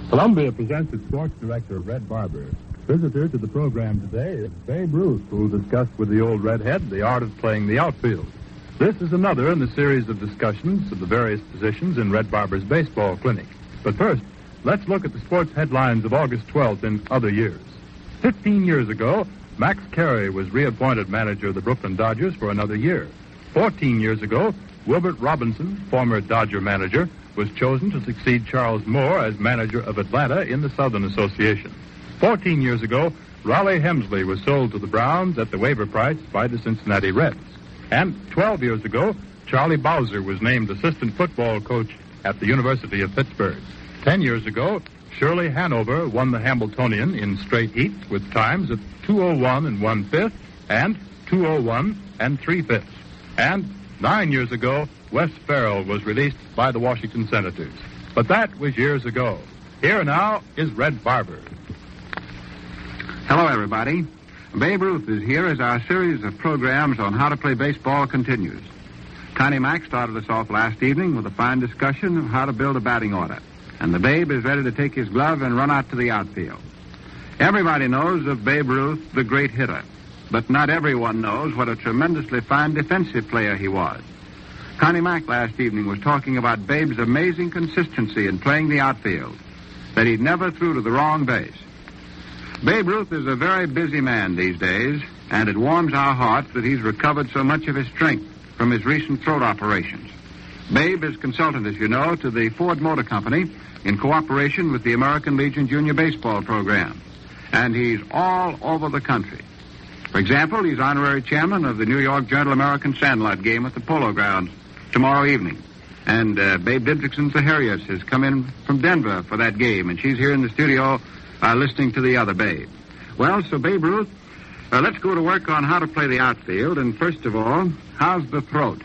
Columbia presents its sports director, Red Barber. Visitor to the program today is Babe Ruth, who will discuss with the old redhead the art of playing the outfield. This is another in the series of discussions of the various positions in Red Barber's baseball clinic. But first, let's look at the sports headlines of August 12th in other years. 15 years ago, Max Carey was reappointed manager of the Brooklyn Dodgers for another year. 14 years ago, Wilbert Robinson, former Dodger manager, was chosen to succeed Charles Moore as manager of Atlanta in the Southern Association. 14 years ago, Raleigh Hemsley was sold to the Browns at the waiver price by the Cincinnati Reds. And 12 years ago, Charlie Bowser was named assistant football coach at the University of Pittsburgh. 10 years ago, Shirley Hanover won the Hambletonian in straight heats with times of 2:01 and 1/5 and 2:01 and 3/5. And 9 years ago, Wes Farrell was released by the Washington Senators. But that was years ago. Here now is Red Barber. Hello, everybody. Babe Ruth is here as our series of programs on how to play baseball continues. Connie Mack started us off last evening with a fine discussion of how to build a batting order. And the Babe is ready to take his glove and run out to the outfield. Everybody knows of Babe Ruth, the great hitter. But not everyone knows what a tremendously fine defensive player he was. Connie Mack last evening was talking about Babe's amazing consistency in playing the outfield, that he never threw to the wrong base. Babe Ruth is a very busy man these days, and it warms our hearts that he's recovered so much of his strength from his recent throat operations. Babe is consultant, as you know, to the Ford Motor Company in cooperation with the American Legion Junior Baseball Program, and he's all over the country. For example, he's honorary chairman of the New York Journal-American Sandlot game at the Polo Grounds tomorrow evening. And Babe Dibdixon Zaharias has come in from Denver for that game, and she's here in the studio listening to the other Babe. Well, so Babe Ruth, let's go to work on how to play the outfield. And first of all, how's the throat?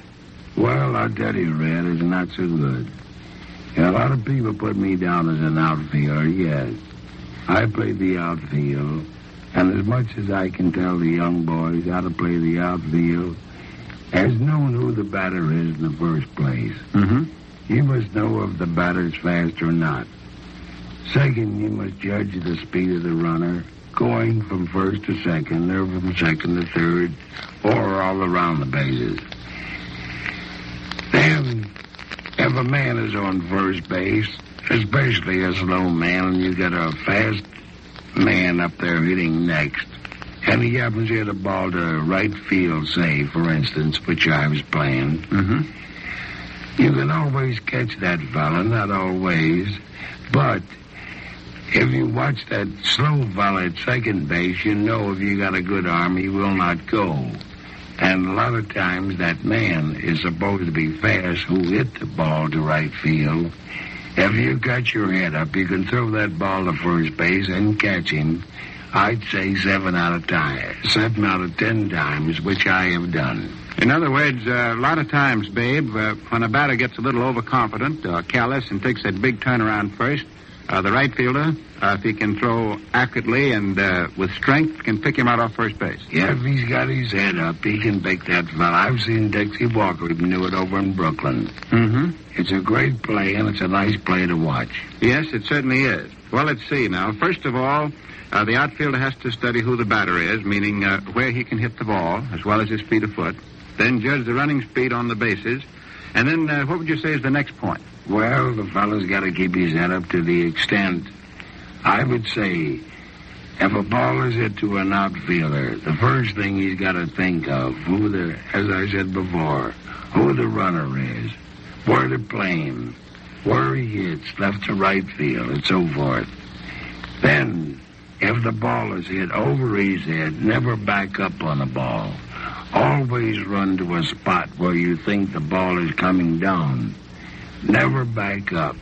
Well, I'll tell you, Red, it's not so good. A lot of people put me down as an outfielder, yes. I play the outfield, and as much as I can tell the young boys how to play the outfield, as knowing who the batter is in the first place. Mm-hmm. You must know if the batter's fast or not. Second, you must judge the speed of the runner, going from first to second, or from second to third, or all around the bases. Then, if a man is on first base, especially a slow man, and you got a fast man up there hitting next, and he happens to hit a ball to right field, say, for instance, which I was playing, you can always catch that fella, not always, but if you watch that slow fella at second base, you know if you got a good arm, he will not go. And a lot of times that man is supposed to be fast who hit the ball to right field. If you got your head up, you can throw that ball to first base and catch him. I'd say 7 out of 10 times, which I have done. In other words, a lot of times, Babe, when a batter gets a little overconfident or careless and takes that big turnaround first, the right fielder, if he can throw accurately and with strength, can pick him out off first base. Yeah, if he's got his head up, he can pick that fella. I've seen Dixie Walker even do it over in Brooklyn. Mm-hmm. It's a great play, and it's a nice play to watch. Yes, it certainly is. Well, let's see now. First of all, the outfielder has to study who the batter is, meaning where he can hit the ball, as well as his speed of foot. Then judge the running speed on the bases. And then what would you say is the next point? Well, the fella's got to keep his head up to the extent, I would say, if a ball is hit to an outfielder, the first thing he's got to think of, as I said before, who the runner is, where to play him, where he hits, left to right field, and so forth. Then, if the ball is hit over his head, never back up on the ball. Always run to a spot where you think the ball is coming down. Never back up.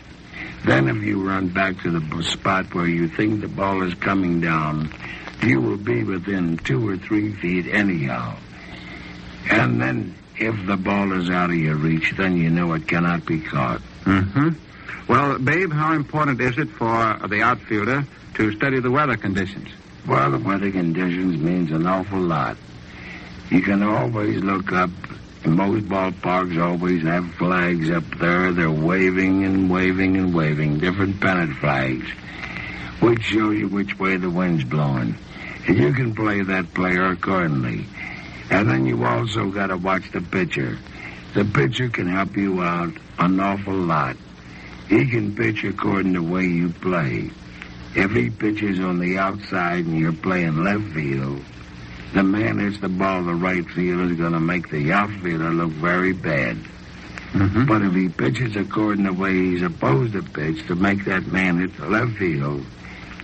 Then if you run back to the spot where you think the ball is coming down, you will be within 2 or 3 feet anyhow. And then if the ball is out of your reach, then you know it cannot be caught. Mm-hmm. Well, Babe, how important is it for the outfielder to study the weather conditions? Well, the weather conditions means an awful lot. You can always look up And most ballparks always have flags up there. They're waving and waving and waving, different pennant flags, which shows you which way the wind's blowing. And you can play that player accordingly. And then you also got to watch the pitcher. The pitcher can help you out an awful lot. He can pitch according to the way you play. If he pitches on the outside and you're playing left field, the man hits the ball to right field is going to make the outfielder look very bad. Mm-hmm. But if he pitches according to the way he's supposed to pitch to make that man hit the left field,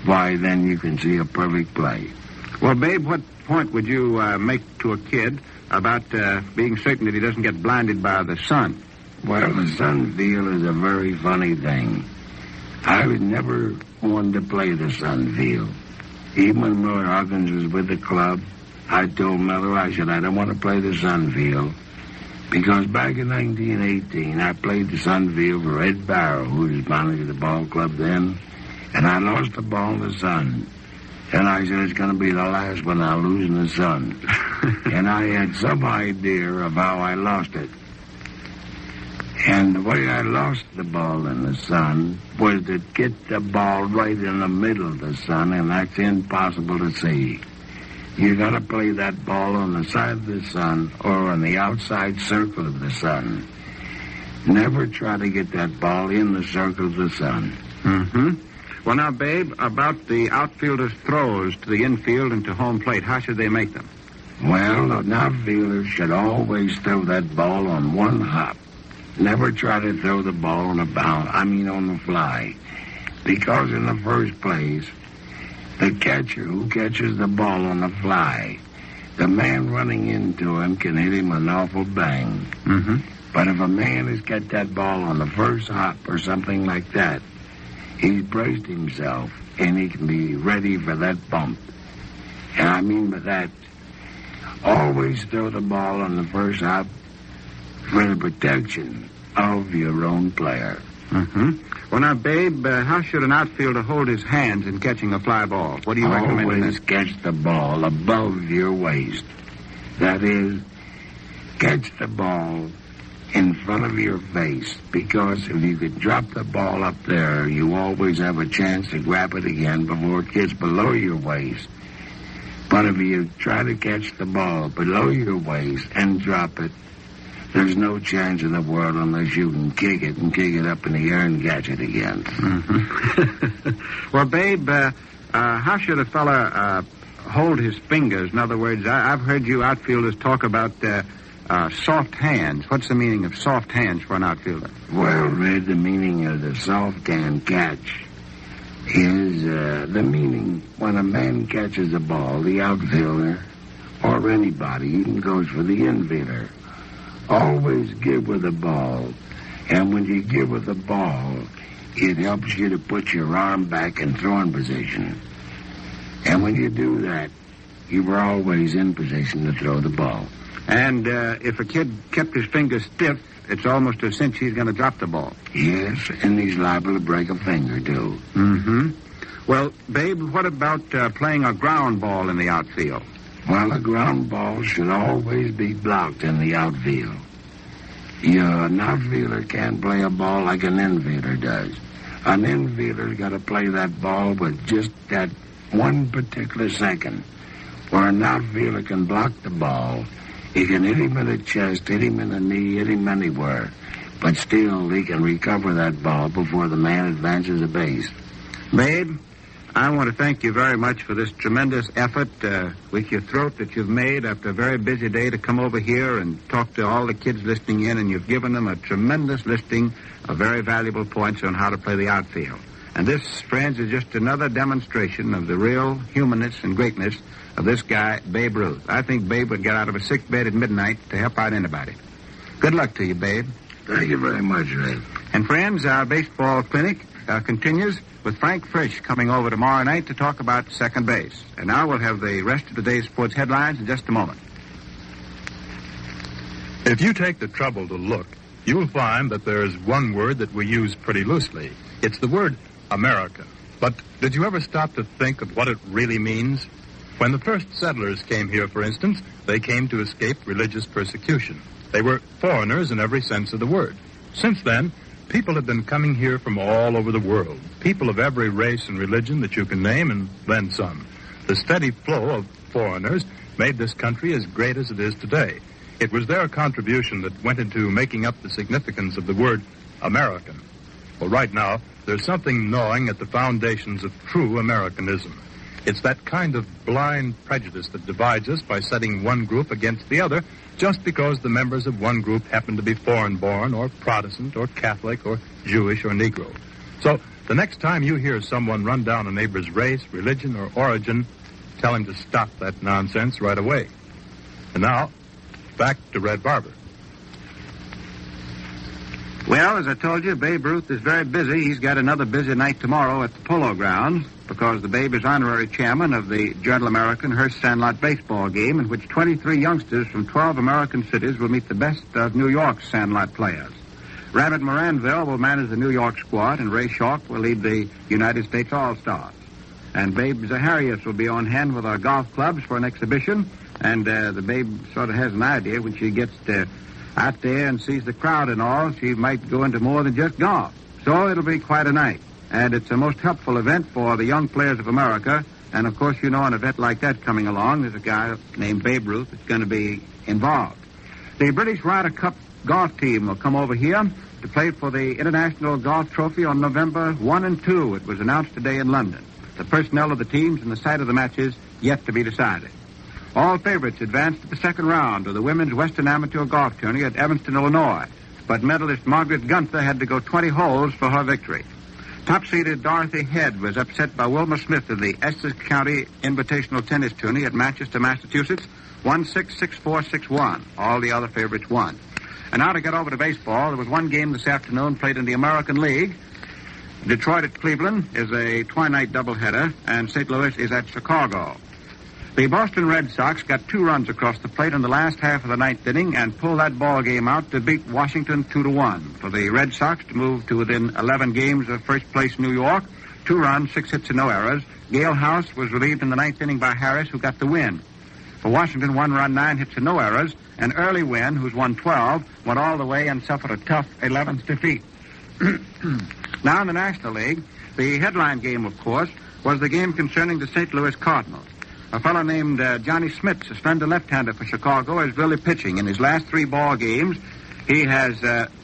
why, then you can see a perfect play. Well, Babe, what point would you make to a kid about being certain that he doesn't get blinded by the sun? Well, the sun field is a very funny thing. I was never one to play the sun field. Even when Miller Hawkins was with the club, I told Miller, I said, I don't want to play the sun field. Because back in 1918, I played the sun field for Ed Barber, who was manager of the ball club then, and I lost the ball in the sun. And I said, it's going to be the last one I'll lose in the sun. And I had some idea of how I lost it. And the way I lost the ball in the sun was to get the ball right in the middle of the sun, and that's impossible to see. You got to play that ball on the side of the sun or on the outside circle of the sun. Never try to get that ball in the circle of the sun. Mm-hmm. Well, now, Babe, about the outfielder's throws to the infield and to home plate, how should they make them? Well, an outfielder should always throw that ball on one hop. Never try to throw the ball on on the fly. Because in the first place, the catcher who catches the ball on the fly, the man running into him can hit him an awful bang. Mm-hmm. But if a man has got that ball on the first hop or something like that, he's braced himself and he can be ready for that bump. And I mean by that, always throw the ball on the first hop for the protection of your own player. Mm-hmm. Well, now, Babe, how should an outfielder hold his hands in catching a fly ball? What do you recommend? Always catch the ball above your waist. That is, catch the ball in front of your face, because if you could drop the ball up there, you always have a chance to grab it again before it gets below your waist. But if you try to catch the ball below your waist and drop it, there's no chance in the world unless you can kick it up in the air and catch it again. Mm-hmm. Well, Babe, how should a fella hold his fingers? In other words, I've heard you outfielders talk about soft hands. What's the meaning of soft hands for an outfielder? Well, Red, the meaning of the soft hand catch is the meaning when a man catches a ball, the outfielder, or anybody, even goes for the infielder, always give with the ball. And when you give with the ball, it helps you to put your arm back in throwing position. And when you do that, you are always in position to throw the ball. And if a kid kept his fingers stiff, it's almost a cinch he's going to drop the ball. Yes, and he's liable to break a finger, too. Mm-hmm. Well, Babe, what about playing a ground ball in the outfield? Well, a ground ball should always be blocked in the outfield. An outfielder can't play a ball like an infielder does. An infielder's got to play that ball with just that one particular second. Where an outfielder can block the ball, he can hit him in the chest, hit him in the knee, hit him anywhere. But still, he can recover that ball before the man advances a base. Babe, I want to thank you very much for this tremendous effort with your throat that you've made after a very busy day to come over here and talk to all the kids listening in, and you've given them a tremendous listing of very valuable points on how to play the outfield. And this, friends, is just another demonstration of the real humanness and greatness of this guy, Babe Ruth. I think Babe would get out of a sick bed at midnight to help out anybody. Good luck to you, Babe. Thank you very much, Red. And, friends, our baseball clinic continues with Frank Frisch coming over tomorrow night to talk about second base. And now we'll have the rest of the day's sports headlines in just a moment. If you take the trouble to look, you'll find that there's one word that we use pretty loosely. It's the word America. But did you ever stop to think of what it really means? When the first settlers came here, for instance, they came to escape religious persecution. They were foreigners in every sense of the word. Since then, people have been coming here from all over the world, people of every race and religion that you can name and then some. The steady flow of foreigners made this country as great as it is today. It was their contribution that went into making up the significance of the word American. Well, right now, there's something gnawing at the foundations of true Americanism. It's that kind of blind prejudice that divides us by setting one group against the other just because the members of one group happen to be foreign-born or Protestant or Catholic or Jewish or Negro. So the next time you hear someone run down a neighbor's race, religion, or origin, tell him to stop that nonsense right away. And now, back to Red Barber. Well, as I told you, Babe Ruth is very busy. He's got another busy night tomorrow at the Polo Grounds because the Babe is honorary chairman of the Journal-American Hearst Sandlot baseball game in which 23 youngsters from 12 American cities will meet the best of New York's Sandlot players. Rabbit Moranville will manage the New York squad, and Ray Schalk will lead the United States All-Stars. And Babe Zaharias will be on hand with our golf clubs for an exhibition, and the Babe sort of has an idea when she gets out there and sees the crowd and all, she might go into more than just golf. So it'll be quite a night. And it's a most helpful event for the young players of America. And, of course, you know, an event like that coming along, there's a guy named Babe Ruth that's going to be involved. The British Ryder Cup golf team will come over here to play for the International Golf Trophy on November 1 and 2. It was announced today in London. The personnel of the teams and the site of the matches yet to be decided. All favorites advanced to the second round of the Women's Western Amateur Golf Tourney at Evanston, Illinois. But medalist Margaret Gunther had to go 20 holes for her victory. Top-seeded Dorothy Head was upset by Wilma Smith of the Essex County Invitational Tennis Tourney at Manchester, Massachusetts, 1-6, 6-4, 6-1. All the other favorites won. And now to get over to baseball, there was one game this afternoon played in the American League. Detroit at Cleveland is a twilight doubleheader, and St. Louis is at Chicago. The Boston Red Sox got 2 runs across the plate in the last half of the ninth inning and pulled that ball game out to beat Washington 2-1. For the Red Sox to move to within 11 games of first place New York, 2 runs, 6 hits and no errors. Gale House was relieved in the ninth inning by Harris, who got the win. For Washington, 1 run, 9 hits and no errors. And Early Wynn, who's won 12, went all the way and suffered a tough 11th defeat. Now in the National League, the headline game, of course, was the game concerning the St. Louis Cardinals. A fellow named Johnny Smits, a slender left-hander for Chicago, is really pitching. In his last 3 ball games, he has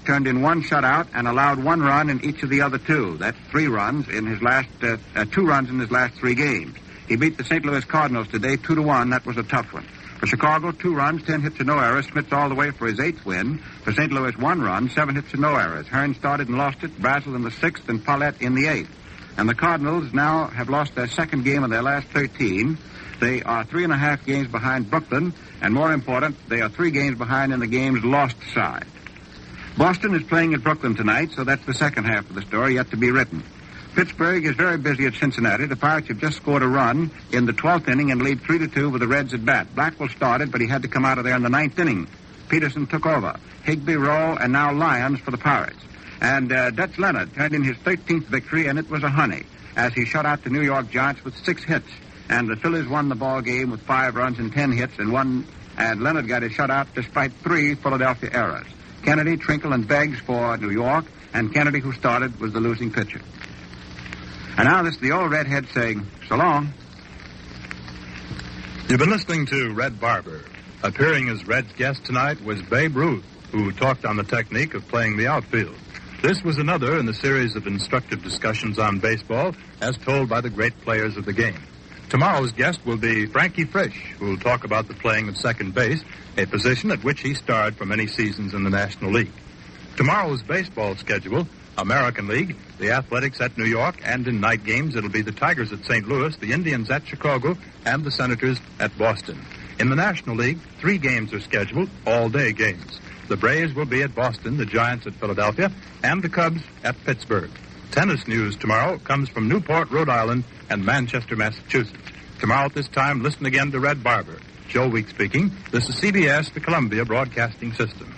turned in 1 shutout and allowed 1 run in each of the other 2. That's 3 runs in his last 2 runs in his last 3 games. He beat the St. Louis Cardinals today 2-1. That was a tough one. For Chicago, 2 runs, 10 hits and no errors. Smits all the way for his 8th win. For St. Louis, 1 run, 7 hits and no errors. Hearn started and lost it. Brazel in the 6th and Paulette in the 8th. And the Cardinals now have lost their 2nd game of their last 13. They are 3.5 games behind Brooklyn, and more important, they are 3 games behind in the game's lost side. Boston is playing at Brooklyn tonight, so that's the second half of the story yet to be written. Pittsburgh is very busy at Cincinnati. The Pirates have just scored a run in the 12th inning and lead 3-2 with the Reds at bat. Blackwell started, but he had to come out of there in the 9th inning. Peterson took over. Higbee, Rowe, and now Lyons for the Pirates. And Dutch Leonard turned in his 13th victory, and it was a honey, as he shut out the New York Giants with 6 hits. And the Phillies won the ball game with 5 runs and 10 hits, and Leonard got his shutout despite 3 Philadelphia errors. Kennedy, Trinkle, and Beggs for New York, and Kennedy, who started, was the losing pitcher. And now this is the old redhead saying, so long. You've been listening to Red Barber. Appearing as Red's guest tonight was Babe Ruth, who talked on the technique of playing the outfield. This was another in the series of instructive discussions on baseball, as told by the great players of the game. Tomorrow's guest will be Frankie Frisch, who will talk about the playing of second base, a position at which he starred for many seasons in the National League. Tomorrow's baseball schedule: American League, the Athletics at New York, and in night games it'll be the Tigers at St. Louis, the Indians at Chicago, and the Senators at Boston. In the National League, 3 games are scheduled, all-day games. The Braves will be at Boston, the Giants at Philadelphia, and the Cubs at Pittsburgh. Tennis news tomorrow comes from Newport, Rhode Island, and Manchester, Massachusetts. Tomorrow at this time, listen again to Red Barber. Joe Week speaking. This is CBS, the Columbia Broadcasting System.